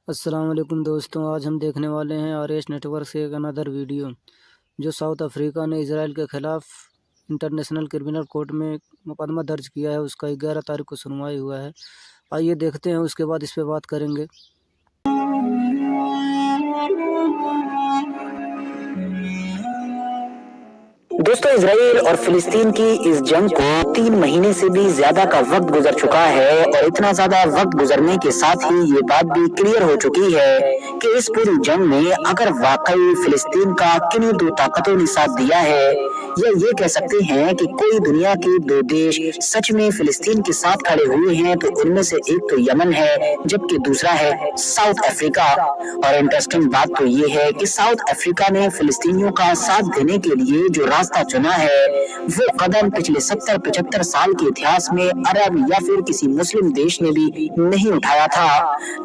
السلام علیکم دوستوں، آج ہم دیکھنے والے ہیں آر ایس نیٹ ورک سے ایک اندر ویڈیو جو ساؤتھ افریقہ نے اسرائیل کے خلاف انٹرنیشنل کرمنل کورٹ میں مقدمہ درج کیا ہے۔ اس کا 11 تاریخ کو سنوائی ہوا ہے۔ آئیے دیکھتے ہیں، اس کے بعد اس پہ بات کریں گے۔ دوستو، اسرائیل اور فلسطین کی اس جنگ کو 3 مہینے سے بھی زیادہ کا وقت گزر چکا ہے، اور اتنا زیادہ وقت گزرنے کے ساتھ ہی یہ بات بھی کلیئر ہو چکی ہے کہ اس پوری جنگ میں اگر واقعی فلسطین کا کنہیں 2 طاقتوں نے ساتھ دیا ہے، یا یہ کہہ سکتے ہیں کہ کوئی دنیا کے 2 دیش سچ میں فلسطین کے ساتھ کھڑے ہوئے ہیں، تو ان میں سے ایک تو یمن ہے جبکہ دوسرا ہے ساؤتھ افریقہ۔ اور انٹرسٹنگ بات تو یہ ہے کہ ساؤتھ افریقہ نے فلسطینیوں کا ساتھ دینے کے لیے جو راستہ چنا ہے، وہ قدم پچھلے 70-75 سال کے اتہاس میں عرب یا پھر کسی مسلم دیش نے بھی نہیں اٹھایا تھا۔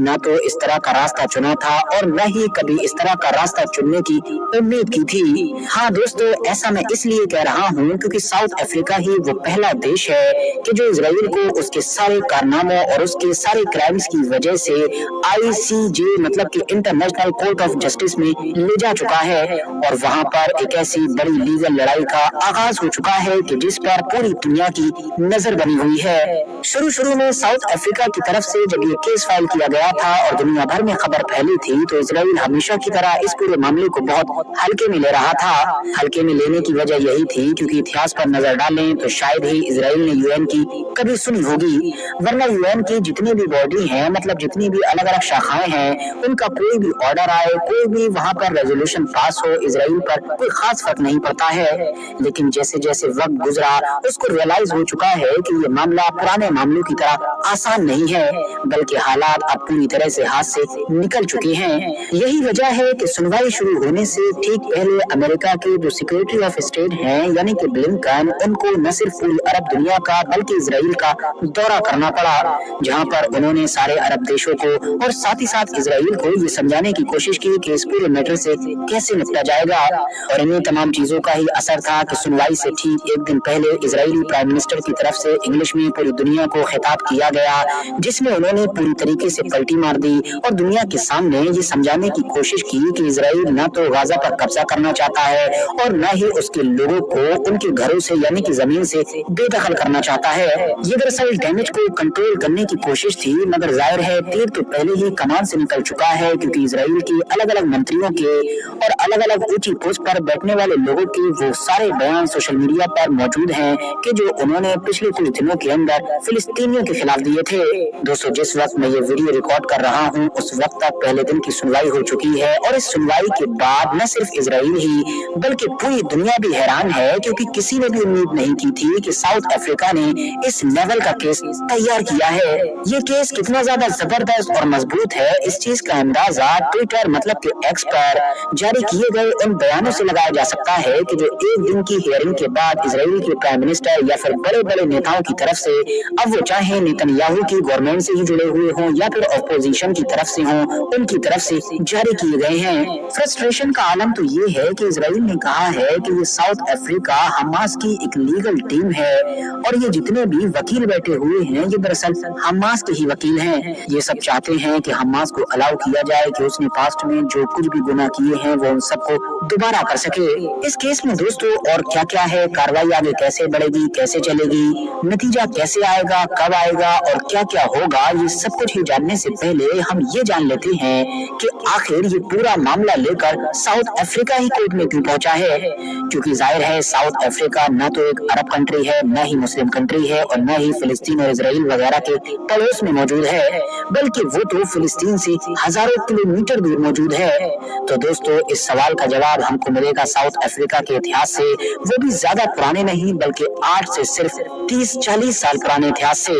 نہ تو اس طرح کا راستہ چنا تھا اور نہ ہی کبھی اس طرح کا راستہ چننے کی امید کی تھی۔ ہاں دوستو، ایسا میں اس لیے کہہ رہا ہوں کیونکہ ساؤتھ افریقہ ہی وہ پہلا دیش ہے کہ جو اسرائیل کو اس کے سارے کارناموں اور اس کے سارے کرائمز کی وجہ سے ICJ مطلب کہ انٹرنیشنل کورٹ آف جسٹس میں لے جا چکا ہے، اور وہاں پر ایک ایسی بڑی لیگل لڑائی کا آغاز ہو چکا ہے کہ جس پر پوری دنیا کی نظر بنی ہوئی ہے۔ شروع میں ساؤتھ افریقہ کی طرف سے جب یہ کیس فائل کیا گیا تھا اور دنیا بھر میں خبر پھیلی تھی، تو اسرائیل ہمیشہ کی طرح اس پورے معاملے کو بہت ہلکے میں لے رہا تھا۔ ہلکے میں لینے کی وجہ یہی تھی کیونکہ اتہاس پر نظر ڈالیں تو شاید ہی اسرائیل نے UN کی کبھی سنی ہوگی، ورنہ UN کی جتنی بھی باڈی ہیں، مطلب جتنی بھی الگ الگ شاخائیں ہیں، ان کا کوئی بھی آرڈر آئے، کوئی بھی وہاں پر ریزولوشن پاس ہو، اسرائیل پر کوئی خاص فرق نہیں پڑتا ہے۔ لیکن جیسے جیسے وقت گزرا، اس کو ریئلائز ہو چکا ہے کہ یہ معاملہ پرانے معاملوں کی طرح آسان نہیں ہے، بلکہ حالات اب پوری طرح سے ہاتھ سے نکل چکے ہیں۔ یہی وجہ ہے کہ سنوائی شروع ہونے سے ٹھیک پہلے امریکہ کے جو سیکریٹری آف اسٹیٹ ہیں یعنی کہ بلنکن، ان کو نہ صرف پوری عرب دنیا کا بلکہ اسرائیل کا دورہ کرنا پڑا، جہاں پر انہوں نے سارے عرب دیشوں کو اور ساتھ ہی ساتھ اسرائیل کو یہ سمجھانے کی کوشش کی کہ اس پورے میٹر سے کیسے نپٹا جائے گا۔ اور انہیں تمام چیزوں کا ہی اثر تھا کہ سنوائی سے ٹھیک ایک دن پہلے اسرائیلی پرائم منسٹر کی طرف سے انگلش میں پوری دنیا کو خطاب کیا گیا، جس میں انہوں نے پوری طریقے سے پلٹی مار دی اور دنیا کے سامنے یہ سمجھانے کی کوشش کی کہ اسرائیل نہ تو غزہ پر قبضہ کرنا چاہتا ہے اور نہ ہی اس کے لوگوں کو ان کے گھروں سے یعنی کہ زمین سے بے دخل کرنا چاہتا ہے۔ یہ دراصل ڈیمیج کو کنٹرول کرنے کی کوشش تھی، مگر ظاہر ہے تیر تو پہلے ہی کمان سے نکل چکا ہے، کیونکہ اسرائیل کی الگ الگ منتریوں کے اور الگ الگ اونچی پوسٹ پر بیٹھنے والے لوگوں کے وہ سارے بیان سوشل میڈیا پر موجود ہیں کہ جو انہوں نے پچھلے کچھ دنوں کے اندر فلسطینیوں کے خلاف دیے تھے۔ دوستو، جس وقت میں یہ ویڈیو ریکارڈ کر رہا ہوں اس وقت تک پہلے دن کی سنوائی ہو چکی ہے، اور اس سنوائی کے بعد نہ صرف اسرائیل ہی بلکہ پوری دنیا بھی حیران ہے، کیونکہ کسی نے بھی امید نہیں کی تھی کہ ساؤتھ افریقہ نے اس لیول کا کیس تیار کیا ہے۔ یہ کیس کتنا زیادہ زبردست اور مضبوط ہے، اس چیز کا اندازہ ٹویٹر مطلب کہ ایکس پر جاری کیے گئے ان بیانوں سے لگایا جا سکتا ہے کہ جو ایک دن کی ہیئرنگ کے بعد اسرائیل کے پرائم منسٹر یا پھر بڑے بڑے نیتاؤں کی طرف سے، اب وہ چاہے نیتن یاہو کی گورنمنٹ سے ہی جڑے ہوئے ہوں یا پھر اپوزیشن کی طرف سے ہوں، ان کی طرف سے جاری کیے گئے ہیں۔ فرسٹریشن کا عالم تو یہ ہے کہ اسرائیل نے کہا ہے کہ یہ ساؤتھ افریقہ حماس کی ایک لیگل ٹیم ہے، اور یہ جتنے بھی وکیل بیٹھے ہوئے ہیں یہ دراصل حماس کے ہی وکیل ہیں۔ یہ سب چاہتے ہیں کہ حماس کو الاؤ کیا جائے کہ اس نے پاسٹ میں جو کچھ بھی گناہ کیے ہیں وہ ان سب کو دوبارہ کر سکے۔ اس کیس میں دوستو اور کیا کیا ہے، کاروائی آگے کیسے بڑھے گی، کیسے چلے گی، نتیجہ کیسے آئے گا، کب آئے گا اور کیا کیا ہوگا، یہ سب کچھ ہی جاننے سے پہلے ہم یہ جان لیتے ہیں کہ آخر یہ پورا معاملہ لے کر ساؤتھ افریقہ ہی کورٹ میں کیوں پہنچا ہے۔ کیونکہ ظاہر ہے ساؤتھ افریقہ نہ تو ایک عرب کنٹری ہے، نہ ہی مسلم کنٹری ہے، اور نہ ہی فلسطین اور اسرائیل وغیرہ کے پڑوس میں موجود ہے، بلکہ وہ تو فلسطین سے ہزاروں کلومیٹر دور موجود ہے۔ تو دوستو، اس سوال کا جواب ہم کو ملے گا ساؤتھ افریقہ کے اتہاس سے، وہ بھی زیادہ پرانے نہیں بلکہ 8 سے صرف 30-40 سال پرانے اتہاس سے۔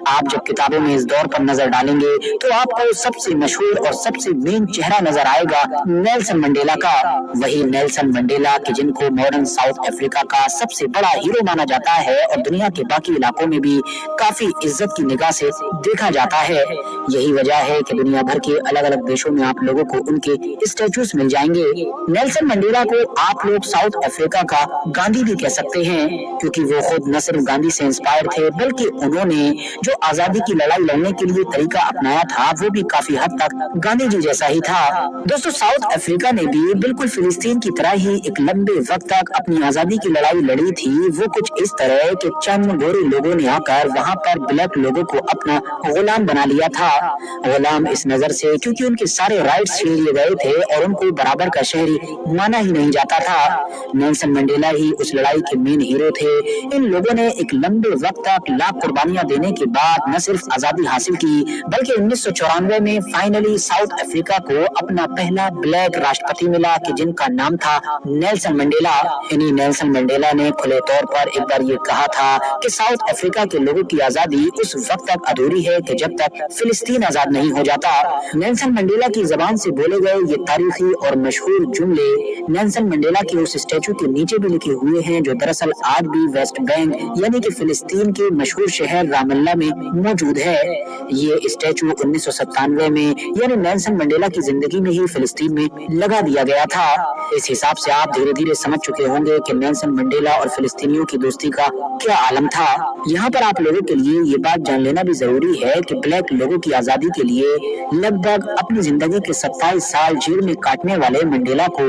آپ جب کتابوں میں اس دور پر نظر ڈالیں گے تو آپ کو سب سے مشہور اور سب سے مین چہرہ نظر آئے گا نیلسن منڈیلا کا، وہی نیلسن منڈیلا کہ جن کو मॉडर्न साउथ अफ्रीका का सबसे बड़ा हीरो माना जाता है और दुनिया के बाकी इलाकों में भी काफी इज्जत की निगाह से देखा जाता है। यही वजह है कि दुनिया भर के अलग अलग देशों में आप लोगों को उनके स्टैचूज मिल जाएंगे। नेल्सन मंडेला को आप लोग साउथ अफ्रीका का गांधी भी कह सकते हैं, क्योंकि वो खुद न सिर्फ गांधी से इंस्पायर थे बल्कि उन्होंने जो आजादी की लड़ाई लड़ने के लिए तरीका अपनाया था वो भी काफी हद तक गांधी जी जैसा ही था। दोस्तों, साउथ अफ्रीका ने भी बिल्कुल फिलिस्तीन की तरह ही एक लंबे वक्त तक अपनी आजादी की लड़ाई लड़ी थी। वो कुछ इस तरह के चंद गोरे लोगों ने आकर वहां पर ब्लैक लोगों को अपना गुलाम बना लिया था। गुलाम इस नजर से क्योंकि उनके सारे राइट्स छीन लिए गए थे और उनको बराबर का शहरी माना ही नहीं जाता था। नेल्सन मंडेला ही उस लड़ाई के मेन हीरो थे। इन लोगों ने एक लंबे वक्त तक लाख कुर्बानियां देने के बाद न सिर्फ आजादी हासिल की बल्कि 1994 में फाइनली साउथ अफ्रीका को अपना पहला ब्लैक राष्ट्रपति मिला कि जिनका नाम था नेल्सन मंडेला। इन्हीं नेल्सन मंडेला ने खुले तौर पर एक बार ये कहा था कि साउथ अफ्रीका के लोगों की आजादी उस वक्त तक अधूरी है कि जब तक फिलिस्तीन आजाद नहीं हो जाता। नेल्सन मंडेला की जबान से बोले गए ये तारीखी और मशहूर जुमले नेल्सन मंडेला के उस स्टैचू के नीचे भी लिखे हुए हैं, जो दरअसल आज भी वेस्ट बैंक यानी कि फिलिस्तीन के मशहूर शहर रामल्ला में मौजूद है। ये स्टैचू 1997 में यानी नेल्सन मंडेला की जिंदगी में ही फिलिस्तीन में लगा दिया गया था। इस हिसाब से आप धीरे धीरे समझ चुके होंगे कि नेल्सन मंडेला और फिलिस्तीनियों की दोस्ती का क्या आलम था। यहाँ पर आप लोगों के लिए ये बात जान लेना भी जरूरी है कि ब्लैक लोगों की आजादी के लिए लगभग अपनी जिंदगी के 27 साल जेल में काटने वाले मंडेला को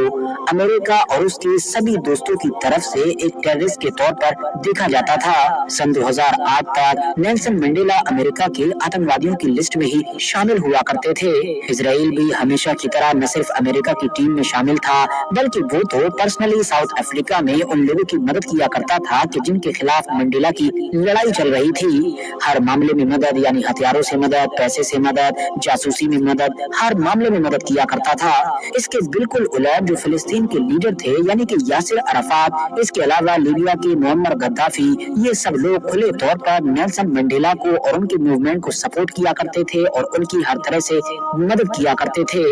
अमेरिका और उसके सभी दोस्तों की तरफ से एक टेररिस्ट के तौर पर देखा जाता था। सन 2008 तक नेल्सन मंडेला अमेरिका के आतंकवादियों की लिस्ट में ही शामिल हुआ करते थे। इजराइल भी हमेशा की तरह न सिर्फ अमेरिका की टीम में शामिल था बल्कि वो तो पर्सनली साउथ अफ्रीका में उन लोगों की मदद किया करता था कि जिनके खिलाफ मंडेला की लड़ाई चल रही थी। हर मामले में मदद यानी हथियारों से मदद, पैसे से मदद, जासूसी में मदद, हर मामले में मदद किया करता था। इसके बिल्कुल उलट जो फिलिस्तीन के लीडर थे यानी कि यासिर अराफात, इसके अलावा लीबिया के मुअम्मर गद्दाफी, ये सब लोग खुले तौर पर नेल्सन मंडेला को और उनके मूवमेंट को सपोर्ट किया करते थे और उनकी हर तरह से मदद किया करते थे।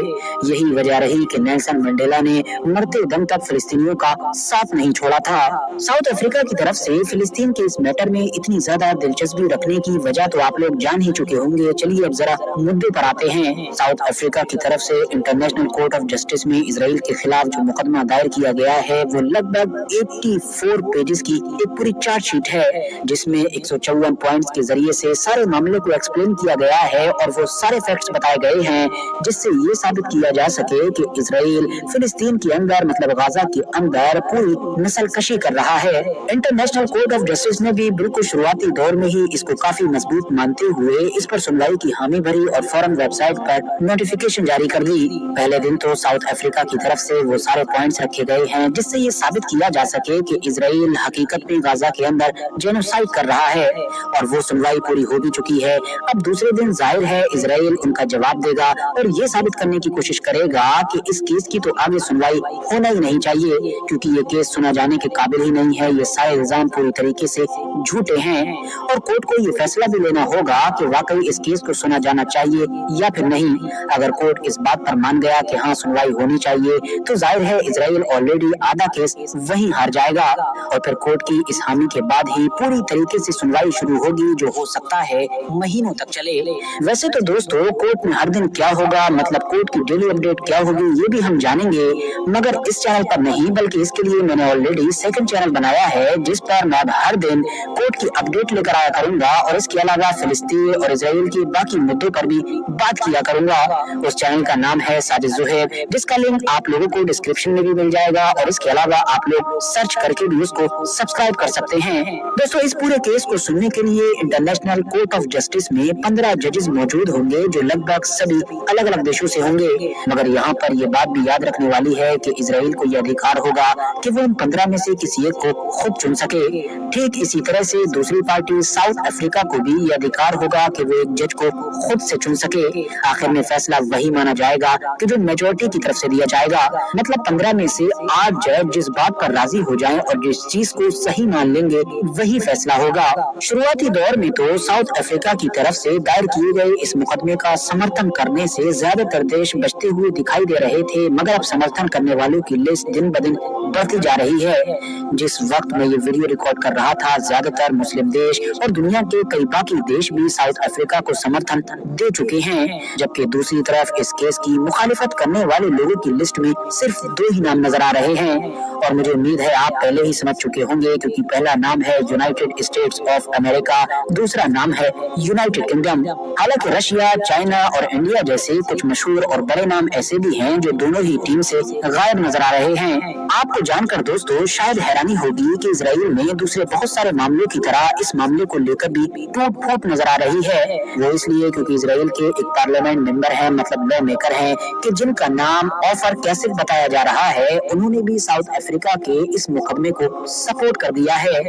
यही वजह रही कि नेल्सन मंडेला ने मरते दम तक फिलिस्तीनियों का साथ नहीं छोड़ा था। साउथ अफ्रीका की तरफ से फिलिस्तीन के इस मैटर में इतनी ज्यादा दिलचस्पी रखने की वजह तो आप लोग जान ही चुके होंगे। चलिए अब जरा मुद्दे पर आते हैं। साउथ अफ्रीका की तरफ से इंटरनेशनल कोर्ट ऑफ जस्टिस में इजराइल के खिलाफ जो मुकदमा दायर किया गया है वो लगभग 84 पेजेस की एक पूरी चार्जशीट है, जिसमें 154 पॉइंट्स के जरिए से सारे मामले को एक्सप्लेन किया गया है और वो सारे फैक्ट्स बताए गए हैं जिससे ये साबित किया जा सके कि इजराइल फिलिस्तीन के अंदर मतलब गाजा के अंदर पूरी नस्लकशी कर रहा है। इंटरनेशनल कोर्ट ऑफ जस्टिस ने भी बिल्कुल शुरुआती दौर में ही इसको काफी मजबूत मानते हुए इस पर सुनवाई की हामी भरी और फौरन वेबसाइट पर नोटिफिकेशन जारी कर दी। पहले दिन तो साउथ अफ्रीका की तरफ से वो सारे पॉइंट्स रखे गए हैं जिससे ये साबित किया जा सके कि इजराइल हकीकत में गाजा के अंदर जेनोसाइड कर रहा है और वो सुनवाई पूरी हो भी चुकी है। अब दूसरे दिन जाहिर है इजराइल उनका जवाब देगा और ये साबित करने की कोशिश करेगा कि इस केस की तो आगे सुनवाई होना ही नहीं चाहिए क्योंकि ये केस सुना जाने के काबिल ही नहीं है। ये सारे इल्जाम पूरी तरीके से झूठे हैं और कोर्ट को ये फैसला भी लेना होगा कि वाकई इस केस को सुना जाना चाहिए या फिर नहीं। अगर कोर्ट इस बात पर मान गया कि हाँ सुनवाई होनी चाहिए तो जाहिर है इजराइल ऑलरेडी आधा केस वहीं हार जाएगा और फिर कोर्ट की इस हामी के बाद ही पूरी तरीके से सुनवाई शुरू होगी जो हो सकता है महीनों तक चले। वैसे तो दोस्तों कोर्ट में हर दिन क्या होगा मतलब कोर्ट की डेली अपडेट क्या होगी ये भी हम जानेंगे, मगर इस चैनल पर नहीं बल्कि इसके लिए मैंने ऑलरेडी सेकंड चैनल बनाया है जिस पर मैं अब हर दिन कोर्ट की अपडेट लेकर आया करूंगा और इसके अलावा फिलिस्तीन और इजराइल के बाकी मुद्दों पर भी बात किया करूंगा। उस चैनल का नाम है साजिद ज़ुहैब, जिसका लिंक आप लोगों को डिस्क्रिप्शन में भी मिल जाएगा और इसके अलावा आप लोग सर्च करके भी उसको सब्सक्राइब कर सकते हैं। दोस्तों इस पूरे केस को सुनने के लिए इंटरनेशनल कोर्ट ऑफ जस्टिस में 15 जजेस मौजूद होंगे जो लगभग सभी अलग अलग देशों से होंगे, मगर यहाँ पर यह बात भी याद रखने वाली है कि इजराइल को यह अधिकार होगा कि वो इन 15 में से किसी एक को खुद चुन सके। ठीक इसी तरह से दूसरी पार्टी साउथ अफ्रीका को भी यह अधिकार होगा कि वो एक जज को खुद से चुन सके। आखिर में फैसला वही माना जाएगा कि जो मेजोरिटी की तरफ से दिया जाएगा, मतलब 15 में से 8 जज जिस बात पर राजी हो जाएं और जिस चीज को सही मान लेंगे वही फैसला होगा। शुरुआती दौर में तो साउथ अफ्रीका की तरफ से दायर किए गए इस मुकदमे का समर्थन करने से ज्यादातर देश बचते हुए दिखाई दे रहे थे, मगर अब समर्थन करने वालों की लिस्ट दिन ब दिन बढ़ती जा रही है। जिस वक्त मैं ये वीडियो रिकॉर्ड कर रहा था, ज्यादातर मुस्लिम देश और दुनिया के कई बाकी देश भी साउथ अफ्रीका को समर्थन दे चुके हैं, जबकि दूसरी तरफ इस केस की मुखालिफत करने वाले लोगों की लिस्ट में सिर्फ 2 ही नाम नजर आ रहे हैं। और मुझे उम्मीद है आप पहले ही समझ चुके होंगे, क्योंकि पहला नाम है यूनाइटेड स्टेट्स ऑफ अमेरिका, दूसरा नाम है यूनाइटेड किंगडम। हालांकि रशिया, चाइना और इंडिया जैसे कुछ मशहूर और बड़े नाम ऐसे भी हैं जो दोनों ही टीम से गायब नजर आ रहे हैं। आपको जानकर दोस्तों शायद हैरानी होगी कि इजराइल में दूसरे बहुत सारे मामलों की तरह इस मामले को लेकर भी टूट फूट नजर आ रही है। वो इसलिए क्योंकि इजराइल के एक पार्लियामेंट मेंबर हैं, मतलब लॉ मेकर हैं, कि जिनका नाम ऑफर कैसिक बताया जा रहा है, उन्होंने भी साउथ अफ्रीका के इस मुकदमे को सपोर्ट कर दिया है।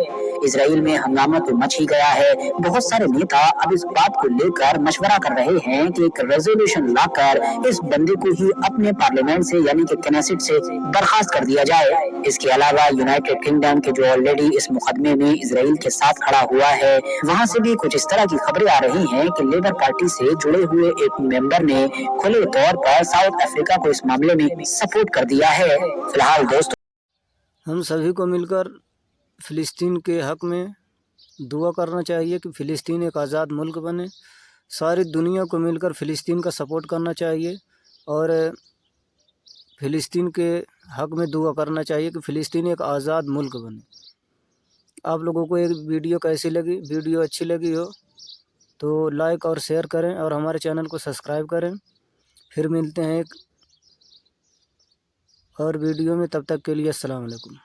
इजराइल में हंगामा तो मच ही गया है। बहुत सारे नेता अब इस बात को लेकर मशवरा कर रहे हैं कि एक रेजोल्यूशन लाकर इस बंदे को ही अपने पार्लियामेंट से यानी कि कनेसेट से बर्खास्त कर दिया जाए। इसके अलावा यूनाइटेड किंगडम के जो ऑलरेडी इस मुकदमे में इजराइल के साथ खड़ा हुआ है, वहां से भी कुछ इस तरह की खबरें आ रही हैं कि लेबर पार्टी से जुड़े हुए एक मेंबर ने खुले तौर पर साउथ अफ्रीका को इस मामले में सपोर्ट कर दिया है। फिलहाल दोस्तों हम सभी को मिलकर फ़िलिस्तीन के हक़ में दुआ करना चाहिए कि फ़िलिस्तीन एक आज़ाद मुल्क बने। सारी दुनिया को मिलकर फ़िलिस्तीन का सपोर्ट करना चाहिए और फ़िलिस्तीन के हक़ में दुआ करना चाहिए कि फ़िलिस्तीन एक आज़ाद मुल्क बने। आप लोगों को एक वीडियो कैसी लगी? वीडियो अच्छी लगी हो तो लाइक और शेयर करें और हमारे चैनल को सब्सक्राइब करें। फिर मिलते हैं एक और वीडियो में, तब तक के लिए अस्सलाम वालेकुम।